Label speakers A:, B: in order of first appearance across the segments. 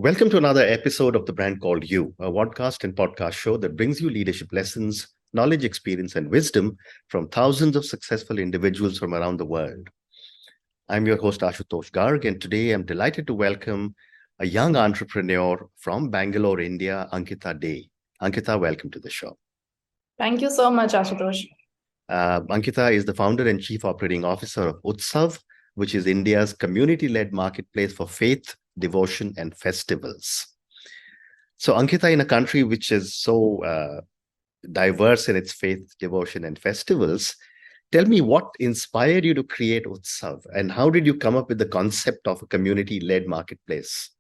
A: Welcome to another episode of The Brand Called You, a podcast and podcast show that brings you leadership lessons, knowledge, experience, and wisdom from thousands of successful individuals from around the world. I'm your host, Ashutosh Garg, and today I'm delighted to welcome a young entrepreneur from Bangalore, India, Ankita Day. Ankita, welcome to the show.
B: Thank you so much, Ashutosh.
A: Ankita is the founder and chief operating officer of Utsav, which is India's community-led marketplace for faith, devotion, and festivals. So, Ankita, in a country which is so diverse in its faith, devotion, and festivals, tell me what inspired you to create Utsav and how did you come up with the concept of a community-led marketplace?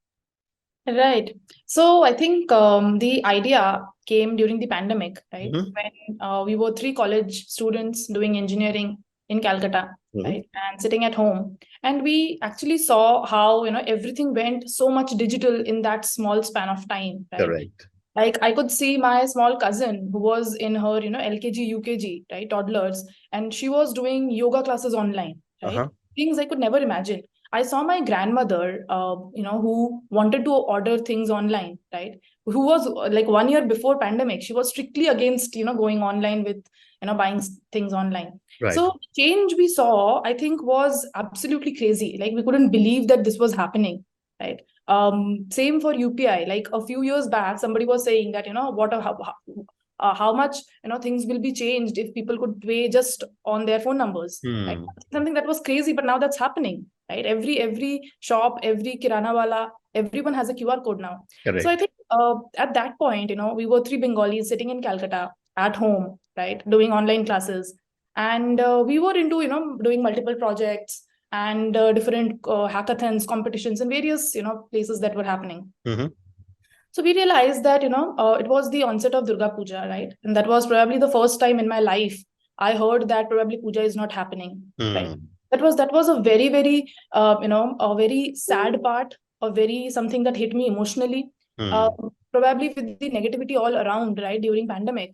B: Right. So I think the idea came during the pandemic, right?
A: Mhm.
B: When we were three college students doing engineering in Calcutta,
A: Mhm.
B: right? And sitting at home. And we actually saw how, everything went so much digital in that small span of time, right?
A: Correct.
B: Like I could see my small cousin who was in her, LKG, UKG, right? Toddlers. And she was doing yoga classes online, right?
A: Uh-huh.
B: Things I could never imagine. I saw my grandmother, who wanted to order things online, right? Who was like 1 year before pandemic, she was strictly against, going online with, buying things online.
A: Right.
B: So change we saw, I think, was absolutely crazy. Like we couldn't believe that this was happening, right? Same for UPI. Like a few years back, somebody was saying that, how much, things will be changed if people could pay just on their phone numbers, right? Something that was crazy, but now that's happening, right? Every shop, every kirana wala, everyone has a QR code now.
A: Correct.
B: So I think at that point, we were three Bengalis sitting in Calcutta at home, right, doing online classes, and we were into, doing multiple projects and different hackathons, competitions, and various, places that were happening.
A: Mm-hmm.
B: So we realized that, it was the onset of Durga Puja, right? And that was probably the first time in my life I heard that probably Puja is not happening, right? That was a very, very, a very sad part, a very something that hit me emotionally. Probably with the negativity all around, right, during pandemic,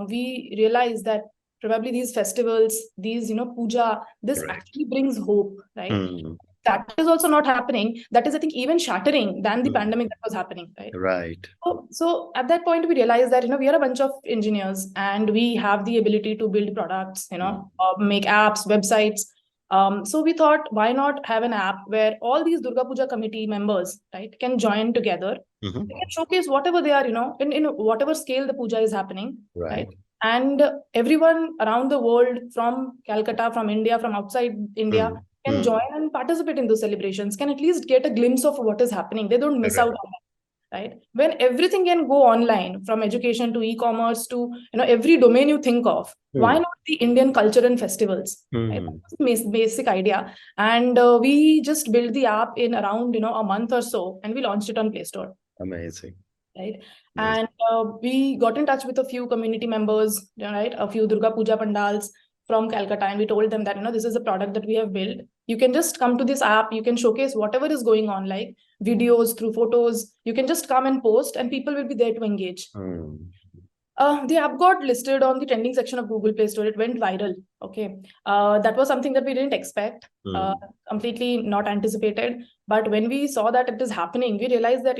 B: we realized that probably these festivals, these, puja, this
A: Correct.
B: actually brings hope, right? That is also not happening. That is, I think, even shattering than the pandemic that was happening, right?
A: Right.
B: So at that point, we realized that, we are a bunch of engineers and we have the ability to build products, make apps, websites. So we thought, why not have an app where all these Durga Puja committee members, right, can join together. They can showcase whatever they are, in whatever scale the puja is happening, right? And everyone around the world, from Calcutta, from India, from outside India, can join and participate in those celebrations, can at least get a glimpse of what is happening. They don't miss out on that, right? When everything can go online, from education to e-commerce to, every domain you think of, why not the Indian culture and festivals? Right? That's the basic idea. And we just built the app in around, a month or so, and we launched it on Play Store.
A: Amazing.
B: Right. And we got in touch with a few community members, right, a few Durga Puja pandals from Calcutta, and we told them that, this is a product that we have built. You can just come to this app, you can showcase whatever is going on, like videos, through photos. You can just come and post, and people will be there to engage. The app got listed on the trending section of Google Play Store. It went viral. Okay. That was something that we didn't expect, completely not anticipated. But when we saw that it is happening, we realized that,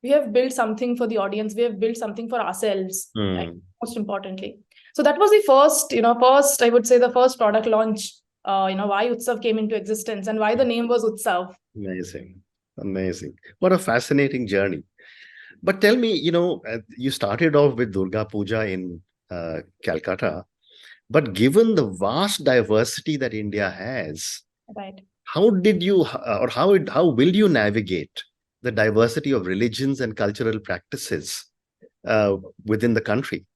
B: we have built something for the audience. We have built something for ourselves, right? Most importantly. So that was the first, I would say, the first product launch, why Utsav came into existence and why the name was Utsav.
A: Amazing. Amazing. What a fascinating journey. But tell me, you started off with Durga Puja in Calcutta, but given the vast diversity that India has,
B: right,
A: how did you, or how will you navigate the diversity of religions and cultural practices within the country?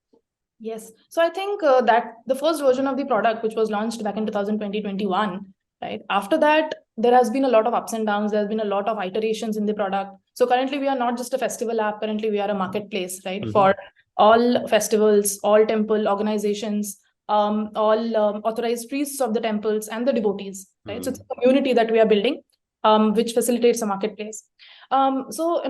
B: Yes. So I think that the first version of the product, which was launched back in 2020-21, right? After that, there has been a lot of ups and downs. There's been a lot of iterations in the product. So currently, we are not just a festival app. Currently, we are a marketplace, right? For all festivals, all temple organizations, all authorized priests of the temples and the devotees, right? So it's a community that we are building, which facilitates a marketplace. So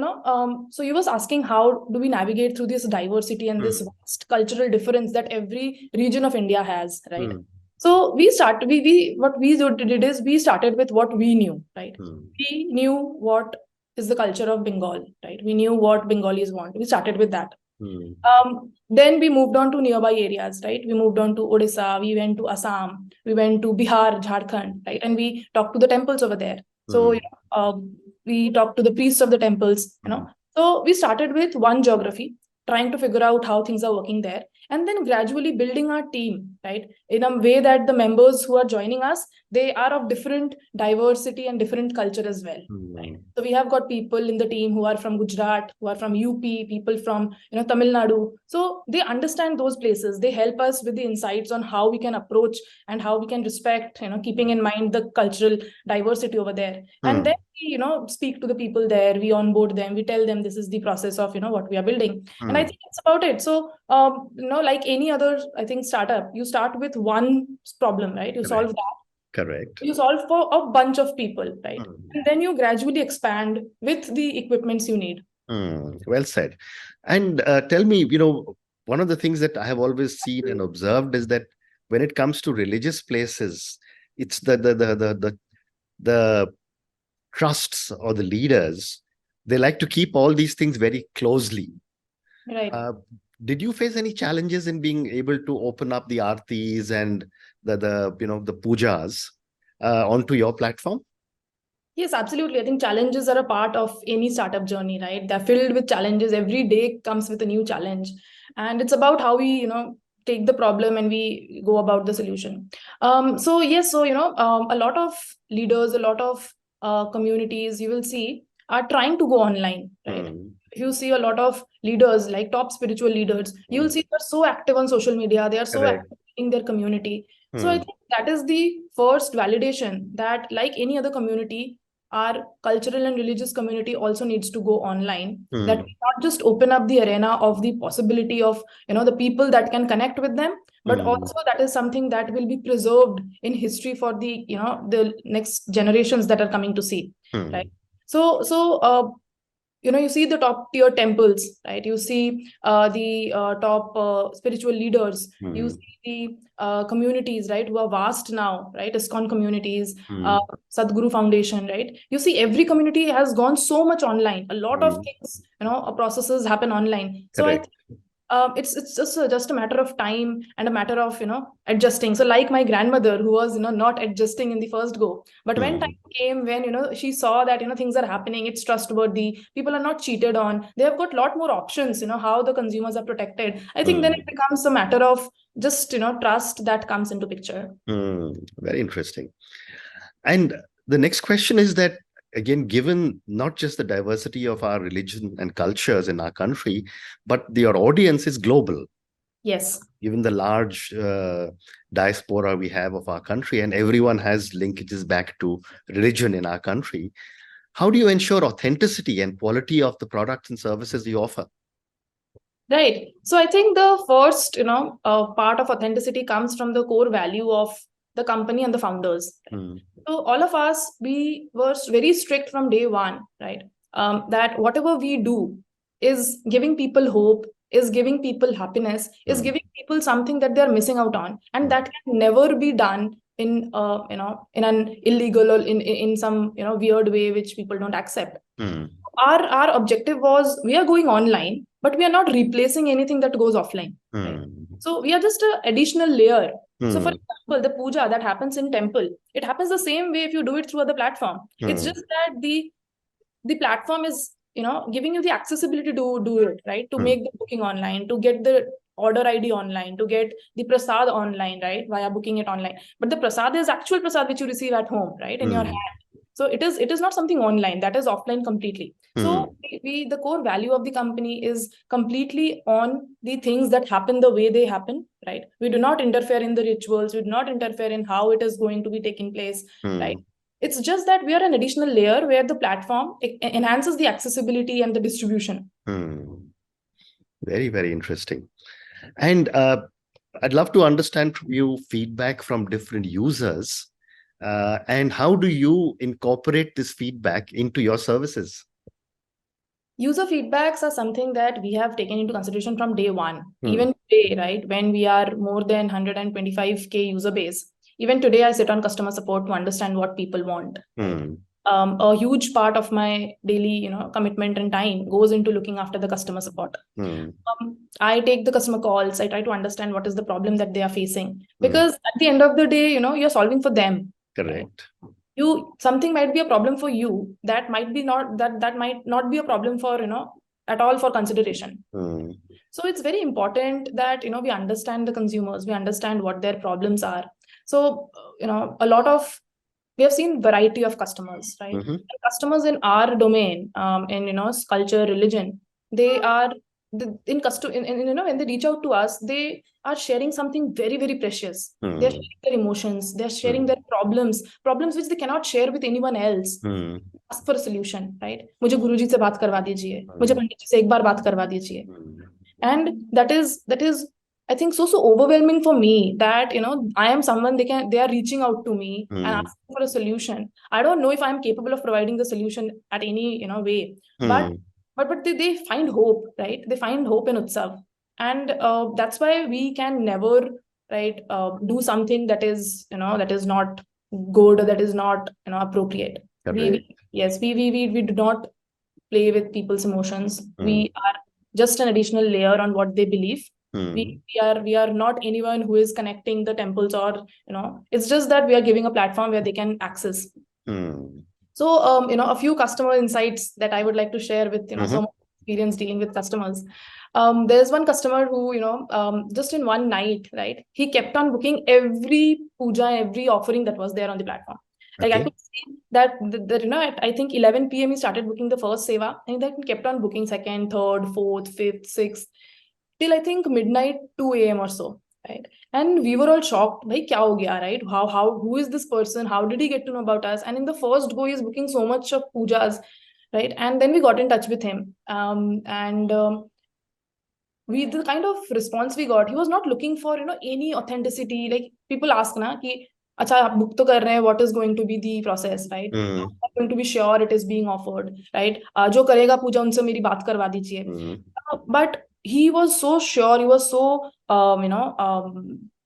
B: you was asking, how do we navigate through this diversity and this vast cultural difference that every region of India has, right? So we started with what we did is we started with what we knew, right? We knew what is the culture of Bengal, right? We knew what Bengalis want. We started with that.
A: Hmm.
B: Then we moved on to nearby areas, right? We moved on to Odisha, we went to Assam, we went to Bihar, Jharkhand, right? And we talked to the temples over there. So, we talked to the priests of the temples, So we started with one geography, trying to figure out how things are working there, and then gradually building our team, right? In a way that the members who are joining us, they are of different diversity and different culture as well. Right? So we have got people in the team who are from Gujarat, who are from UP, people from Tamil Nadu. So they understand those places. They help us with the insights on how we can approach and how we can respect, keeping in mind the cultural diversity over there. And then we, speak to the people there. We onboard them. We tell them this is the process of what we are building. And I think it's about it. So like any other, I think, startup, you start with one problem, right? You solve that.
A: Correct.
B: You solve for a bunch of people, right? And then you gradually expand with the equipments you need.
A: Well said. And tell me, one of the things that I have always seen and observed is that when it comes to religious places, it's the trusts or the leaders, they like to keep all these things very closely.
B: Right.
A: Did you face any challenges in being able to open up the aartis and the pujas onto your platform?
B: Yes, absolutely. I think challenges are a part of any startup journey, right? They're filled with challenges. Every day comes with a new challenge. And it's about how we, take the problem and we go about the solution. So yes, so, a lot of leaders, a lot of communities, you will see, are trying to go online, right? If you see a lot of leaders, like top spiritual leaders, you will see they're so active on social media. They are so active in their community. So I think that is the first validation that, like any other community, our cultural and religious community also needs to go online. That we not just open up the arena of the possibility of the people that can connect with them, but also that is something that will be preserved in history for the the next generations that are coming to see, right? So you see the top tier temples, right? You see the top spiritual leaders. You see the communities, right, who are vast now, right? ISKCON communities, Sadhguru Foundation, right? You see every community has gone so much online. A lot of things, processes happen online. So I think it's just a matter of time and a matter of adjusting. So like my grandmother, who was not adjusting in the first go, but when time came, when she saw that things are happening, it's trustworthy, people are not cheated on, they have got a lot more options, how the consumers are protected. I think then it becomes a matter of just trust that comes into picture.
A: Very interesting. And the next question is that, again, given not just the diversity of our religion and cultures in our country, but your audience is global.
B: Yes.
A: Given the large diaspora we have of our country, and everyone has linkages back to religion in our country, how do you ensure authenticity and quality of the products and services you offer?
B: Right. So I think the first, part of authenticity comes from the core value of the company and the founders. So all of us, we were very strict from day one, right? That whatever we do is giving people hope, is giving people happiness, is giving people something that they're missing out on, and that can never be done in in an illegal or in some weird way which people don't accept. Our objective was, we are going online, but we are not replacing anything that goes offline. Right? So we are just an additional layer. So for example, the puja that happens in temple, it happens the same way if you do it through other platform. It's just that the platform is giving you the accessibility to do it, right? To make the booking online, to get the order ID online, to get the prasad online, right? Via booking it online. But the prasad is actual prasad which you receive at home, right? In your hand. So it is not something online, that is offline completely. So the core value of the company is completely on the things that happen the way they happen, right? We do not interfere in the rituals, we do not interfere in how it is going to be taking place, right? It's just that we are an additional layer where the platform enhances the accessibility and the distribution.
A: Very, very interesting. And I'd love to understand from you feedback from different users. And how do you incorporate this feedback into your services?
B: User feedbacks are something that we have taken into consideration from day one. Even today, right, when we are more than 125K user base, even today I sit on customer support to understand what people want. A huge part of my daily, commitment and time goes into looking after the customer support. I take the customer calls. I try to understand what is the problem that they are facing, because at the end of the day, you're solving for them.
A: Correct.
B: Something might be a problem for you that might not be a problem for, at all for consideration. So it's very important that, we understand the consumers, we understand what their problems are. So, we have seen variety of customers, right? And customers in our domain, in culture, religion, they are when they reach out to us, they are sharing something very, very precious. They're sharing their emotions, they're sharing their problems which they cannot share with anyone else. Ask for a solution, right? मुझे गुरुजी से बात करवा दीजिए, मुझे पंडित जी से एक बार बात करवा दीजिए. And that is I think so overwhelming for me that I am someone they are reaching out to me and asking for a solution. I don't know if I'm capable of providing the solution at any way, but they find hope, right? They find hope in Utsav, and that's why we can never, right, do something that is not good or that is not appropriate. We do not play with people's emotions. We are just an additional layer on what they believe. We are not anyone who is connecting the temples, or it's just that we are giving a platform where they can access. So a few customer insights that I would like to share with some experience dealing with customers. There's one customer who just in one night, right, he kept on booking every puja, every offering that was there on the platform. Like I could see that I think 11 p.m. he started booking the first seva, and then he kept on booking second, third, fourth, fifth, sixth, till I think midnight, 2 a.m. or so, right? And we were all shocked, like, kya ho gaya, right? Who is this person? How did he get to know about us? And in the first go, he's booking so much of pujas, right? And then we got in touch with him, the kind of response we got, he was not looking for any authenticity. Like people ask na ki, acha aap book to kar rahe hain, what is going to be the process, right? I'm going to be sure it is being offered, right? Jo karega puja unse meri baat karwa dijiye. But he was so sure, he was so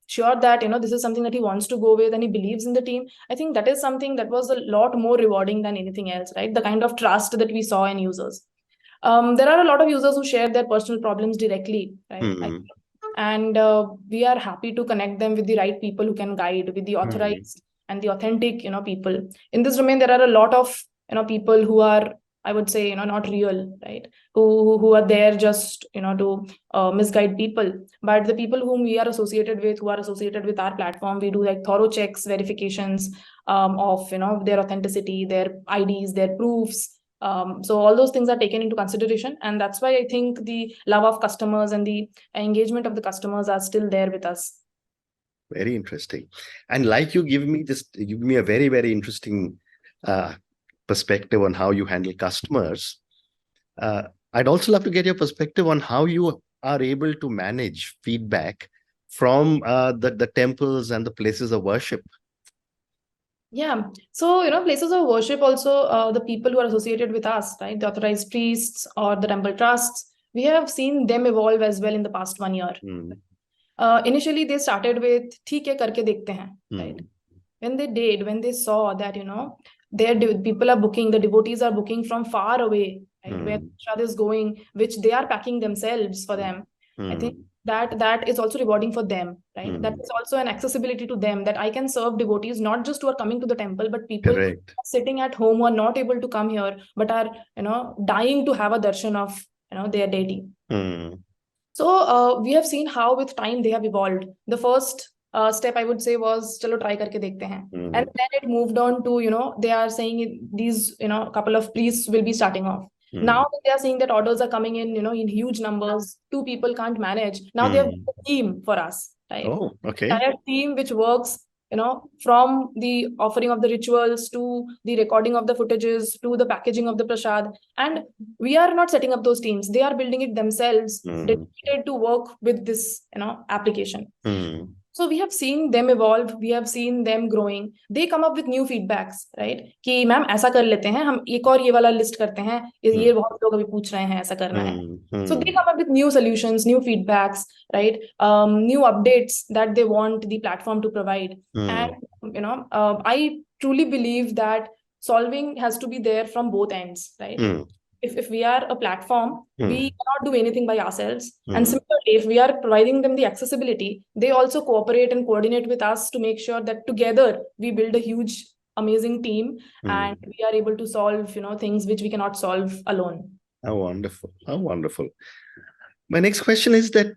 B: sure that this is something that he wants to go with, and he believes in the team. I think that is something that was a lot more rewarding than anything else, right? The kind of trust that we saw in users. There are a lot of users who share their personal problems directly, right? And we are happy to connect them with the right people who can guide, with the authorized and the authentic people. In this domain, there are a lot of people who are, I would say, not real, right? Who are there just to misguide people. But the people whom we are associated with, who are associated with our platform, we do like thorough checks, verifications of their authenticity, their IDs, their proofs. So all those things are taken into consideration, and that's why I think the love of customers and the engagement of the customers are still there with us.
A: Very interesting. And like you give me a very, very interesting perspective on how you handle customers. I'd also love to get your perspective on how you are able to manage feedback from the temples and the places of worship.
B: Yeah. So, places of worship also, the people who are associated with us, right? The authorized priests or the temple trusts, we have seen them evolve as well in the past 1 year. Initially, they started with, theek hai, karke dekhte hain, right? When they saw that, their people are booking, the devotees are booking from far away, right? Where Prasad is going, which they are packing themselves for them. I think that is also rewarding for them, right? That is also an accessibility to them, that I can serve devotees not just who are coming to the temple, but people sitting at home who are not able to come here, but are dying to have a darshan of their deity. So we have seen how with time they have evolved. The first step I would say was chalo try karke dekhte hain, and then it moved on to they are saying these couple of priests will be starting off. Now they are seeing that orders are coming in in huge numbers. 2 people can't manage. Now they have a team for us, right?
A: Oh, okay.
B: Entire team which works from the offering of the rituals to the recording of the footages to the packaging of the prasad. And we are not setting up those teams. They are building it themselves, dedicated to work with this application. So we have seen them evolve. We have seen them growing. They come up with new feedbacks, right? कि ma'am ऐसा कर लेते हैं, हम एक और ये वाला लिस्ट करते हैं, ये बहुत लोग अभी पूछ रहे हैं, ऐसा करना है. So they come up with new solutions, new feedbacks, right? New updates that they want the platform to provide. And I truly believe that solving has to be there from both ends, right? If we are a platform, we cannot do anything by ourselves. And similarly, if we are providing them the accessibility, they also cooperate and coordinate with us to make sure that together we build a huge, amazing team, and we are able to solve, things which we cannot solve alone.
A: How wonderful. How wonderful. My next question is that,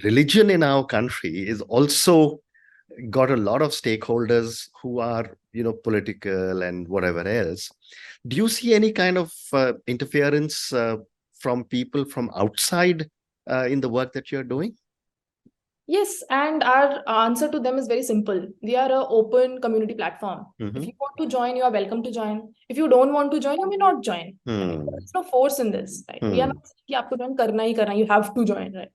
A: religion in our country is also got a lot of stakeholders who are, political and whatever else. Do you see any kind of interference from people from outside in the work that you're doing?
B: Yes, and our answer to them is very simple. We are an open community platform. If you want to join, you are welcome to join. If you don't want to join, you may not join. Right? There's no force in this. Right? We are not saying aapko join karna hi karna. You have to join. Right?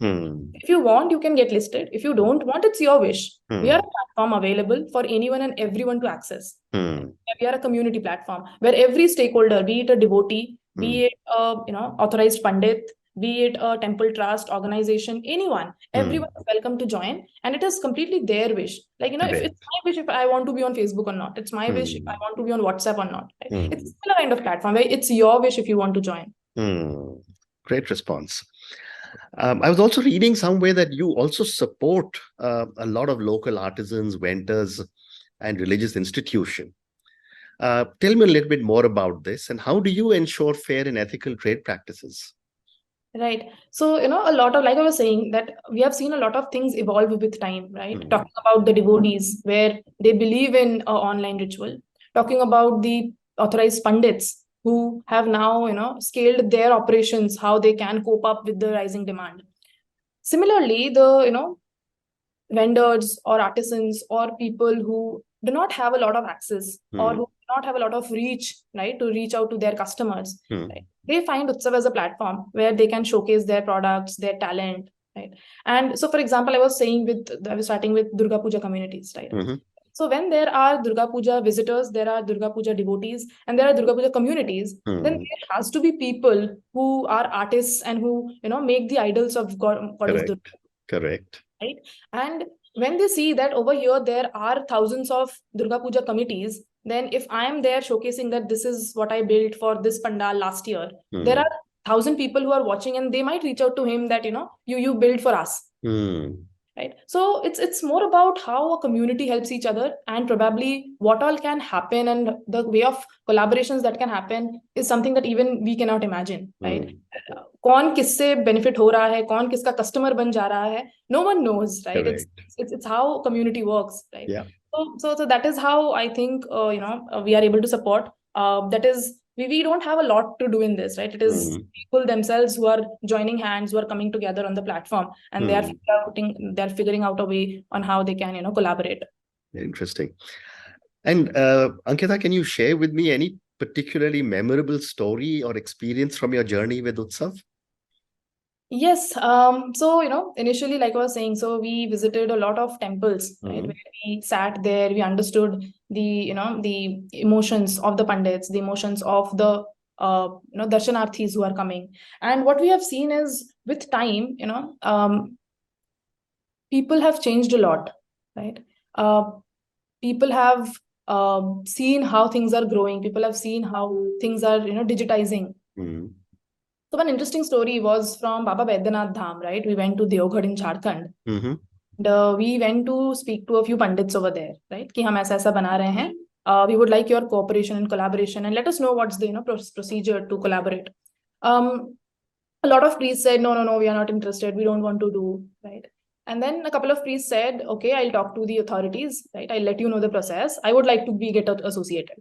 B: If you want, you can get listed. If you don't want, it's your wish. We are a platform available for anyone and everyone to access. We are a community platform where every stakeholder, be it a devotee, be it a authorized pandit, be it a temple trust, organization, anyone, everyone is welcome to join, and it is completely their wish. Like, if it's my wish if I want to be on Facebook or not, it's my wish if I want to be on WhatsApp or not. Right? It's a similar kind of platform where it's your wish if you want to join.
A: Great response. I was also reading somewhere that you also support a lot of local artisans, vendors, and religious institutions. Tell me a little bit more about this, and how do you ensure fair and ethical trade practices?
B: Right. So, a lot of, like I was saying, that we have seen a lot of things evolve with time, right? Talking about the devotees, where they believe in an online ritual. Talking about the authorized pandits, who have now, scaled their operations, how they can cope up with the rising demand. Similarly, the, vendors or artisans or people who do not have a lot of access or who do not have a lot of reach, right, to reach out to their customers, right? They find Utsav as a platform where they can showcase their products, their talent, right? And so, for example, I was starting with Durga Puja communities, right? So when there are Durga Puja visitors, there are Durga Puja devotees, and there are Durga Puja communities, then there has to be people who are artists and who, make the idols of goddess Durga.
A: Correct.
B: Right? And when they see that over here there are thousands of Durga Puja committees, then if I am there showcasing that this is what I built for this pandal last year, there are 1,000 people who are watching, and they might reach out to him that, you build for us. Right? So it's more about how a community helps each other, and probably what all can happen, and the way of collaborations that can happen is something that even we cannot imagine, right? कौन किससे benefit हो रहा है, कौन किसका customer बन जा रहा है, no one knows, right? It's how community works, right?
A: Yeah.
B: So that is how I think we are able to support. That is, we don't have a lot to do in this, right? It is people themselves who are joining hands, who are coming together on the platform, and they are figuring out a way on how they can collaborate.
A: Interesting. And Ankita, can you share with me any particularly memorable story or experience from your journey with Utsav?
B: Yes. So, initially, like I was saying, so we visited a lot of temples, right? Where we sat there, we understood the, the emotions of the pandits, the emotions of the, darshanarthis who are coming. And what we have seen is, with time, people have changed a lot, right? People have seen how things are growing. People have seen how things are, digitizing. So one interesting story was from Baba Vaidyanath Dham, right? We went to Deoghar in Jharkhand. And we went to speak to a few pandits over there, right? Ki hum aisa bana rahe hain. We would like your cooperation and collaboration, and let us know what's the procedure to collaborate. A lot of priests said, no, we are not interested. We don't want to do, right? And then a couple of priests said, okay, I'll talk to the authorities, right? I'll let you know the process. I would like to get associated.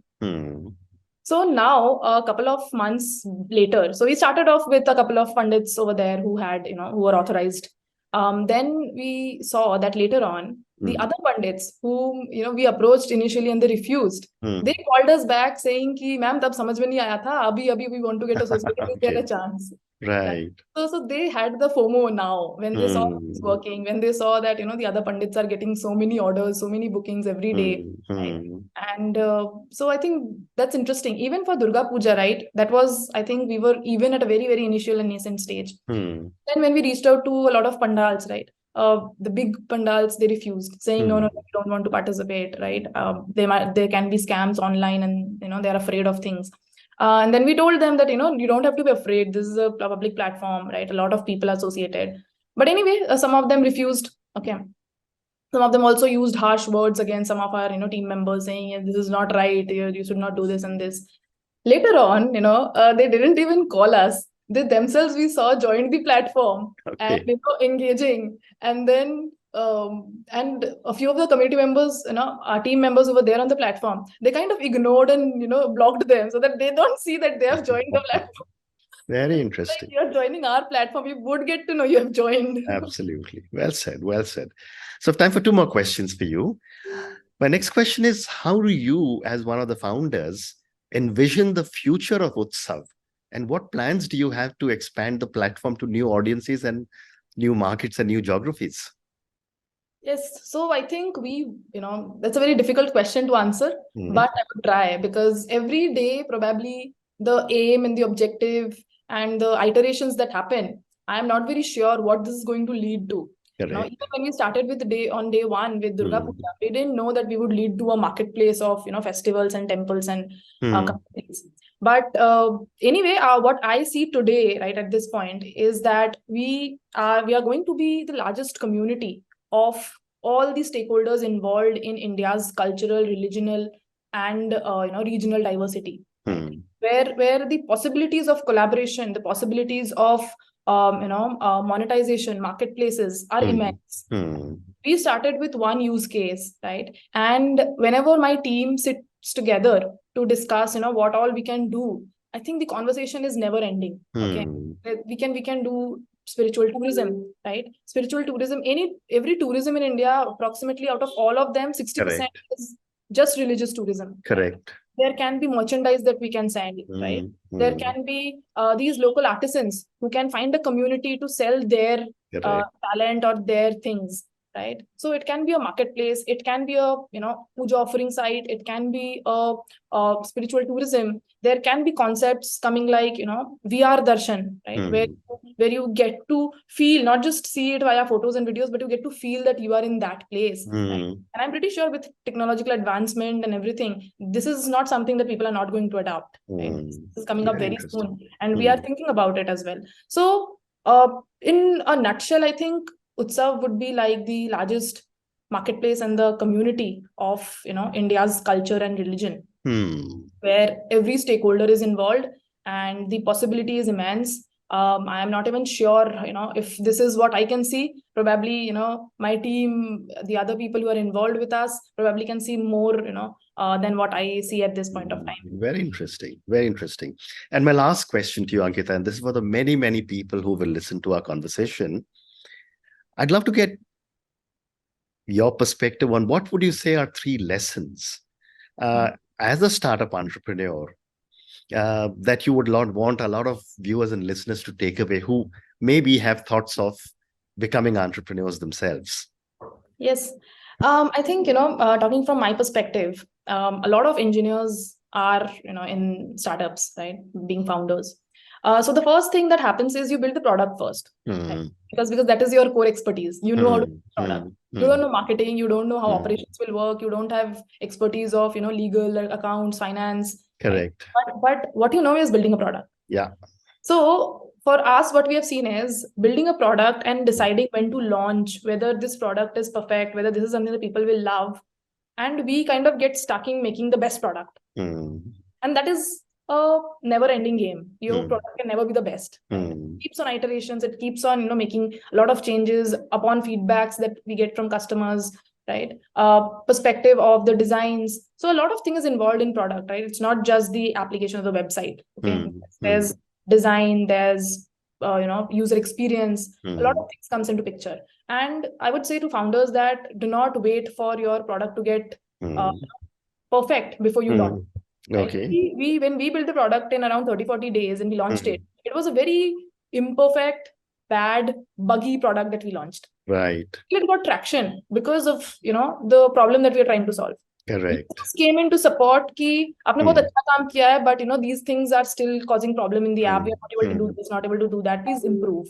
B: So now, a couple of months later, so we started off with a couple of pandits over there who had, who were authorized. Then we saw that later on, the other pandits whom, we approached initially and they refused. They called us back saying ki, ma'am, tab samajh mein nahi aaya tha, abhi we want to get associated, is there a chance?
A: Right.
B: So they had the FOMO now when they saw it's working, when they saw that, the other pandits are getting so many orders, so many bookings every day. Right? And so I think that's interesting. Even for Durga Puja, right? That was, I think we were even at a very, very initial and nascent stage. Then when we reached out to a lot of pandals, right? the big pandals, they refused, saying, no, we don't want to participate, right? There can be scams online, and they're afraid of things. And then we told them that, you don't have to be afraid. This is a public platform, right? A lot of people are associated. But anyway, some of them refused. Okay. Some of them also used harsh words against some of our, team members, saying, this is not right. You should not do this and this. Later on, they didn't even call us. They themselves, we saw, joined the platform and engaging. And then and a few of the community members, our team members who were there on the platform, they kind of ignored and blocked them so that they don't see that they have joined the platform.
A: Very interesting.
B: Like, you're joining our platform, you would get to know you have joined.
A: Absolutely. Well said. Well said. So, time for two more questions for you. My next question is, how do you, as one of the founders, envision the future of Utsav? And what plans do you have to expand the platform to new audiences and new markets and new geographies?
B: Yes. So I think that's a very difficult question to answer, but I would try, because every day, probably the aim and the objective and the iterations that happen, I'm not very sure what this is going to lead to. Even when we started with day one with Durga Puja, we didn't know that we would lead to a marketplace of festivals and temples and companies. But anyway, what I see today, right at this point, is that we are going to be the largest community of all the stakeholders involved in India's cultural, religional, and regional diversity, where the possibilities of collaboration, the possibilities of monetization, marketplaces are immense. We started with one use case, right? And whenever my team sits together to discuss, what all we can do, I think the conversation is never ending. Okay, we can do spiritual tourism, right? Spiritual tourism, every tourism in India, approximately out of all of them, 60% is just religious tourism.
A: Correct.
B: There can be merchandise that we can sell, right? There can be these local artisans who can find a community to sell their talent or their things, right? So it can be a marketplace, it can be a puja offering site, it can be a spiritual tourism. There can be concepts coming like VR darshan, right? Where you get to feel, not just see it via photos and videos, but you get to feel that you are in that place. Right? And I'm pretty sure with technological advancement and everything, this is not something that people are not going to adopt. Right? This is coming up very soon, and we are thinking about it as well. So in a nutshell, I think Utsav would be like the largest marketplace and the community of India's culture and religion, where every stakeholder is involved and the possibility is immense. I am not even sure, if this is what I can see. Probably, my team, the other people who are involved with us, probably can see more, than what I see at this point of time.
A: Very interesting. Very interesting. And my last question to you, Ankita, and this is for the many, many people who will listen to our conversation. I'd love to get your perspective on what would you say are 3 lessons as a startup entrepreneur that you would want a lot of viewers and listeners to take away who maybe have thoughts of becoming entrepreneurs themselves? Yes.
B: I think, talking from my perspective, a lot of engineers are, in startups, right? Being founders. So the first thing that happens is you build the product first, right? Because that is your core expertise. You know how to build the product. You don't know marketing. You don't know how operations will work. You don't have expertise of, legal, accounts, finance.
A: Correct.
B: Right? But what you know is building a product.
A: Yeah.
B: So for us, what we have seen is building a product and deciding when to launch, whether this product is perfect, whether this is something that people will love. And we kind of get stuck in making the best product. And that is a never-ending game. Your product can never be the best. It keeps on iterations. It keeps on, making a lot of changes upon feedbacks that we get from customers, right? Perspective of the designs. So a lot of things involved in product, right? It's not just the application of the website. Okay, there's design, there's user experience. A lot of things comes into picture. And I would say to founders that do not wait for your product to get perfect before you launch. Right?
A: Okay.
B: When we built the product in around 30-40 days and we launched it was a very imperfect, bad, buggy product that we launched.
A: Right.
B: It got traction because of the problem that we are trying to solve.
A: Correct.
B: Just came in to support कि आपने बहुत अच्छा काम किया है, but these things are still causing problem in the app. We are not able to do this, not able to do that. Please improve.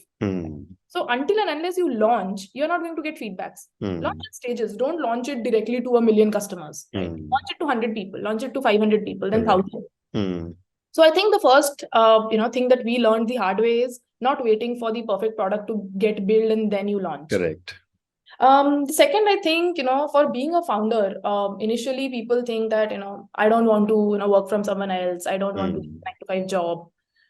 B: So until and unless you launch, you're not going to get feedbacks. Launch in stages. Don't launch it directly to 1 million customers. Right? Launch it to 100 people. Launch it to 500 people, then 1,000. So I think the first thing that we learned the hard way is not waiting for the perfect product to get built and then you launch.
A: Correct.
B: The second, I think, for being a founder, initially people think that, I don't want to, work from someone else. I don't want to do a 9-to-5 job.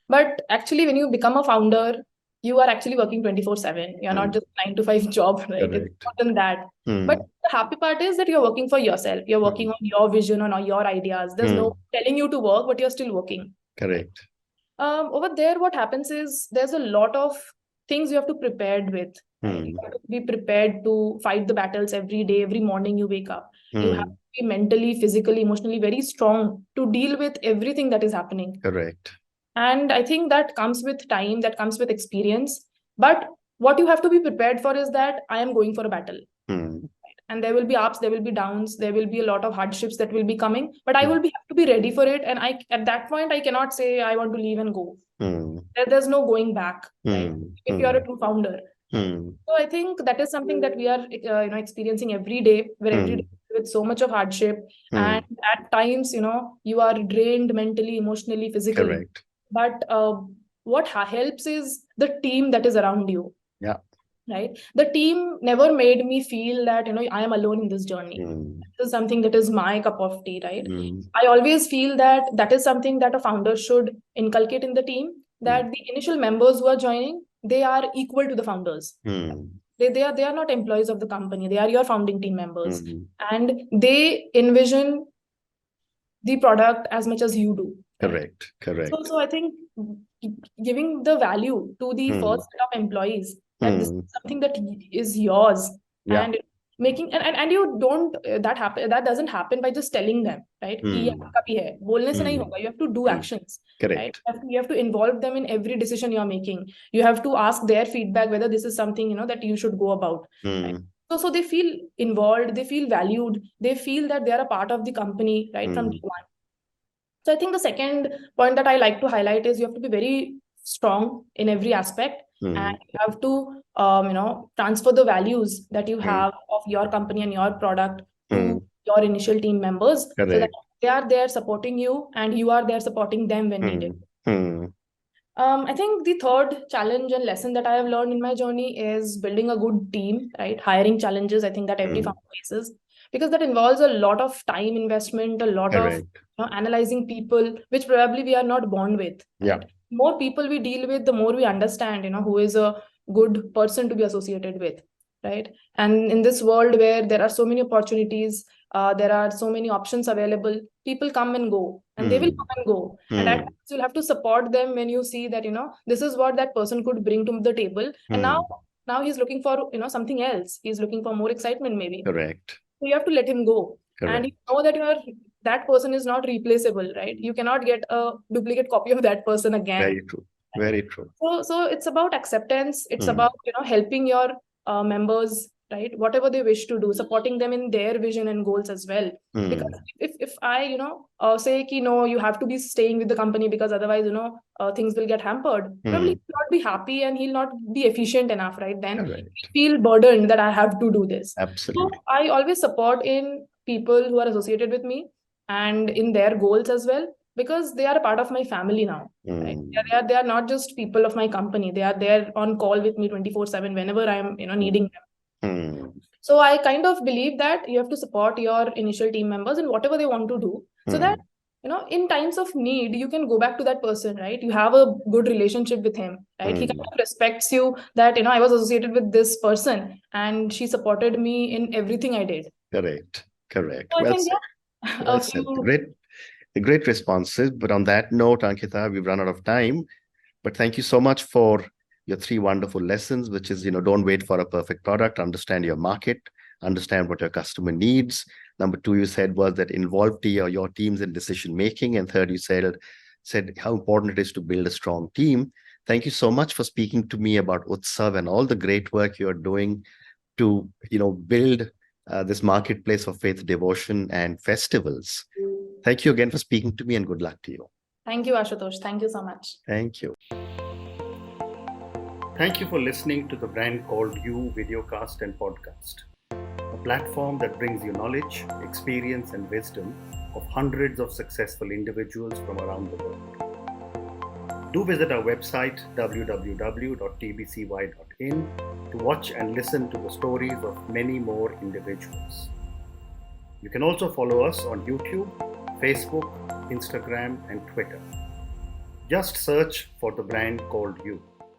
B: But actually, when you become a founder, you are actually working 24/7. You're not just 9-to-5 job, right?
A: Correct.
B: It's more than that. But the happy part is that you're working for yourself. You're working on your vision, on your ideas. There's no telling you to work, but you're still working.
A: Correct.
B: Over there, what happens is there's a lot of things you have to prepare with. Right? You have to be prepared to fight the battles every day, every morning you wake up. You have to be mentally, physically, emotionally very strong to deal with everything that is happening.
A: Correct.
B: And I think that comes with time, that comes with experience. But what you have to be prepared for is that I am going for a battle. Right? And there will be ups, there will be downs, there will be a lot of hardships that will be coming. But I will have to be ready for it. And at that point, I cannot say I want to leave and go. There's no going back. Right? If you're a true founder. So I think that is something that we are experiencing every day, where every day with so much of hardship, and at times you are drained mentally, emotionally, physically.
A: Correct.
B: But what helps is the team that is around you.
A: Yeah.
B: Right. The team never made me feel that I am alone in this journey. This is something that is my cup of tea. Right. I always feel that is something that a founder should inculcate in the team. That the initial members who are joining, they are equal to the founders. They are not employees of the company. They are your founding team members. And they envision the product as much as you do.
A: Correct. Correct.
B: So I think giving the value to the first set of employees, that this is something that is yours.
A: Yeah.
B: And making and you don't that doesn't happen by just telling them, right? You have to do actions.
A: Correct.
B: Right? You have to involve them in every decision you're making. You have to ask their feedback whether this is something that you should go about. Right? So they feel involved, they feel valued, they feel that they are a part of the company right from day one. So I think the second point that I like to highlight is you have to be very strong in every aspect. And you have to transfer the values that you have of your company and your product to your initial team members.
A: Correct.
B: So that they are there supporting you and you are there supporting them when needed. I think the third challenge and lesson that I have learned in my journey is building a good team, right? Hiring challenges, I think that every founder faces, because that involves a lot of time investment, a lot of analyzing people, which probably we are not born with.
A: Yeah.
B: Right? More people we deal with, the more we understand, who is a good person to be associated with, right? And in this world where there are so many opportunities, there are so many options available, people come and go, and they will come and go. And at times you'll have to support them when you see that, this is what that person could bring to the table. And now he's looking for, something else. He's looking for more excitement, maybe.
A: Correct.
B: So you have to let him go.
A: Correct.
B: And you know that that person is not replaceable, right? You cannot get a duplicate copy of that person again.
A: Very true. Very true.
B: So it's about acceptance. It's about, helping your members, right? Whatever they wish to do, supporting them in their vision and goals as well. Because if I, say, no, you have to be staying with the company because otherwise, things will get hampered. Probably he'll not be happy and he'll not be efficient enough, right? Then he'll feel burdened that I have to do this.
A: Absolutely.
B: So I always support in people who are associated with me and in their goals as well, because they are a part of my family now. Right? They are not just people of my company. They are there on call with me 24/7 whenever I am needing them. So I kind of believe that you have to support your initial team members in whatever they want to do, so that in times of need you can go back to that person, right? You have a good relationship with him, right? He kind of respects you that I was associated with this person and she supported me in everything I did.
A: Correct. Correct.
B: So I think,
A: well said. Great responses. But on that note, Ankita, we've run out of time. But thank you so much for your 3 wonderful lessons, which is, don't wait for a perfect product, understand your market, understand what your customer needs. Number 2, you said was that involve your teams in decision making. And third, you said how important it is to build a strong team. Thank you so much for speaking to me about Utsav and all the great work you're doing to, build this marketplace for faith, devotion, and festivals. Thank you again for speaking to me, and good luck to you.
B: Thank you, Ashutosh. Thank you so much.
A: Thank you. Thank you for listening to the Brand Called You videocast and podcast, a platform that brings you knowledge, experience, and wisdom of hundreds of successful individuals from around the world. Do visit our website www.tbcy.in to watch and listen to the stories of many more individuals. You can also follow us on YouTube, Facebook, Instagram, and Twitter. Just search for the Brand Called You.